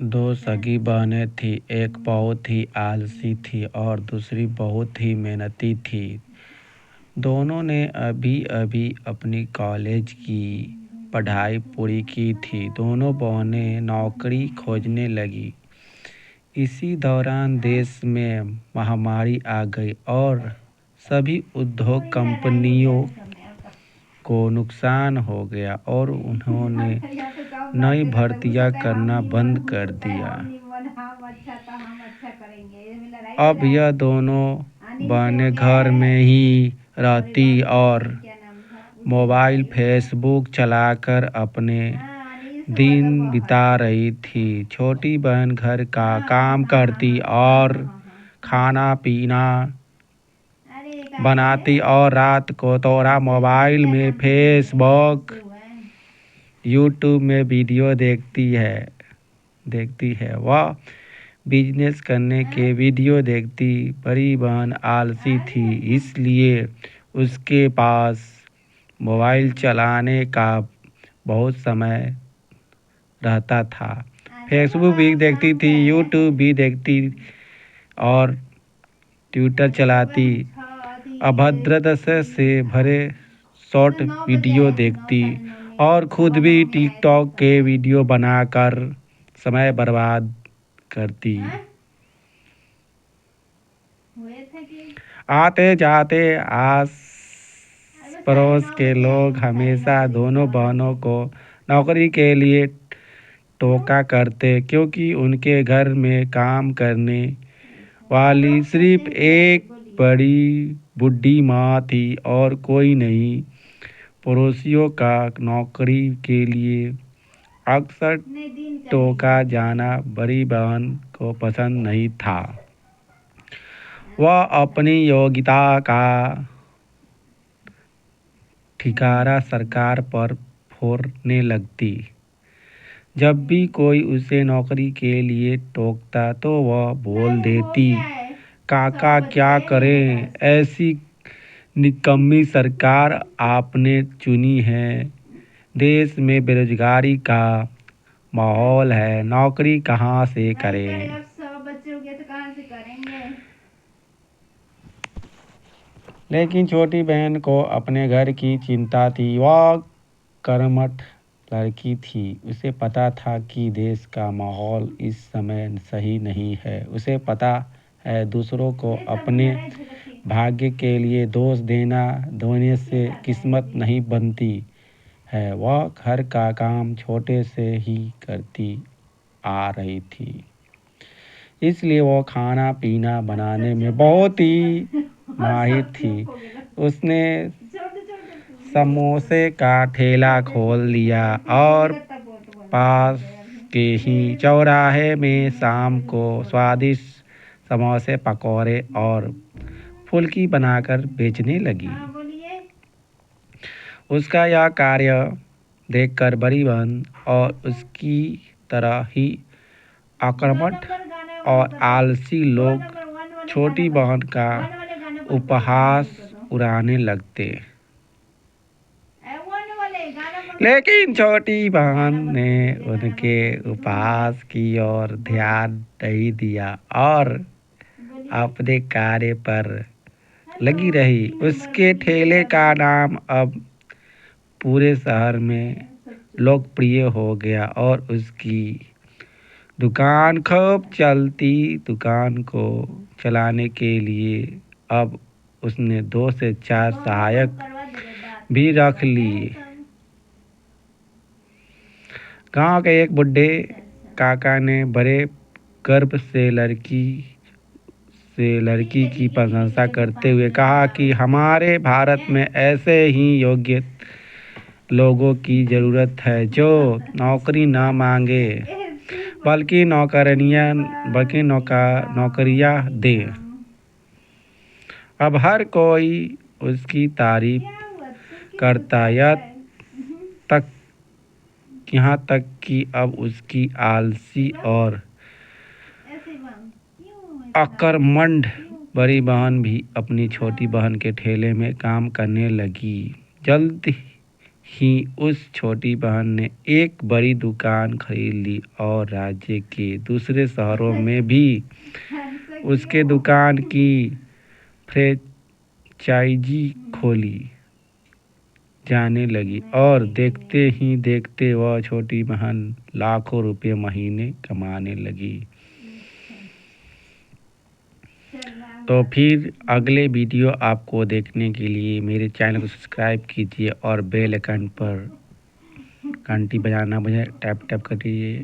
दो सगी बहनें थीं। एक बहुत ही आलसी थी और दूसरी बहुत ही मेहनती थी। दोनों ने अभी-अभी अपनी कॉलेज की पढ़ाई पूरी की थी। दोनों बहनें नौकरी खोजने लगीं। इसी दौरान देश में महामारी आ गई और सभी उद्योग कंपनियों को नुकसान हो गया और उन्होंने नई भर्तियां करना बंद कर दिया। अब यह दोनों बहनें घर में ही रहती और मोबाइल फेसबुक चलाकर अपने दिन बिता रही थी। छोटी बहन घर का काम करती और खाना पीना बनाती और रात को थोड़ा मोबाइल में फेसबुक यूट्यूब में वीडियो देखती है। वह बिजनेस करने के वीडियो देखती। बड़ी बहन आलसी थी, इसलिए उसके पास मोबाइल चलाने का बहुत समय रहता था। फेसबुक भी देखती थी, यूट्यूब भी देखती और ट्विटर चलाती। अभद्रता से भरे शॉर्ट वीडियो देखती और खुद भी टिकटॉक के वीडियो बनाकर समय बर्बाद करती। आते जाते आस पड़ोस के लोग हमेशा दोनों बहनों को नौकरी के लिए टोका करते, क्योंकि उनके घर में काम करने वाली सिर्फ एक बड़ी बूढ़ी माँ थी और कोई नहीं। पड़ोसियों का नौकरी के लिए अक्सर टोका जाना बड़ी बहन को पसंद नहीं था। वह अपनी योग्यता का ठिकारा सरकार पर फोड़ने लगती। जब भी कोई उसे नौकरी के लिए टोकता तो वह बोल देती, काका क्या करें, ऐसी निकम्मी सरकार आपने चुनी है। देश में बेरोजगारी का माहौल है, नौकरी कहाँ से करें। लेकिन छोटी बहन को अपने घर की चिंता थी। वह कर्मठ लड़की थी। उसे पता था कि देश का माहौल इस समय सही नहीं है। उसे पता है दूसरों को अपने भाग्य के लिए दोष देने से किस्मत नहीं बनती है। वह घर का काम छोटे से ही करती आ रही थी, इसलिए वो खाना पीना बनाने में बहुत ही माहिर थी। उसने समोसे का ठेला खोल लिया और पास के ही चौराहे में शाम को स्वादिष्ट समोसे, पकौड़े और फुल्की बनाकर बेचने लगी। उसका यह कार्य देखकर बड़ी बहन और उसकी तरह ही आक्रामक और आलसी लोग छोटी बहन का उपहास उड़ाने लगते। लेकिन छोटी बहन ने उनके उपहास की ओर ध्यान नहीं दिया और अपने कार्य पर लगी रही। उसके ठेले का नाम अब पूरे शहर में लोकप्रिय हो गया और उसकी दुकान खूब चलती। दुकान को चलाने के लिए अब उसने 2 से 4 सहायक भी रख लिए। गांव के एक बूढ़े काका ने बड़े गर्व से लड़की की प्रशंसा करते हुए कहा कि हमारे भारत में ऐसे ही योग्य लोगों की ज़रूरत है जो नौकरी न मांगे बल्कि नौकरियां दे। अब हर कोई उसकी तारीफ करता, यहाँ तक कि अब उसकी आलसी और अकर्मण्य बड़ी बहन भी अपनी छोटी बहन के ठेले में काम करने लगी। जल्द ही उस छोटी बहन ने एक बड़ी दुकान खरीद ली और राज्य के दूसरे शहरों में भी उसके दुकान की फ्रेंचाइजी खोली जाने लगी और देखते ही देखते वह छोटी बहन लाखों रुपए महीने कमाने लगी। तो फिर अगले वीडियो आपको देखने के लिए मेरे चैनल को सब्सक्राइब कीजिए और बेल आइकन पर घंटी बजाना मुझे टैप टैप करिए।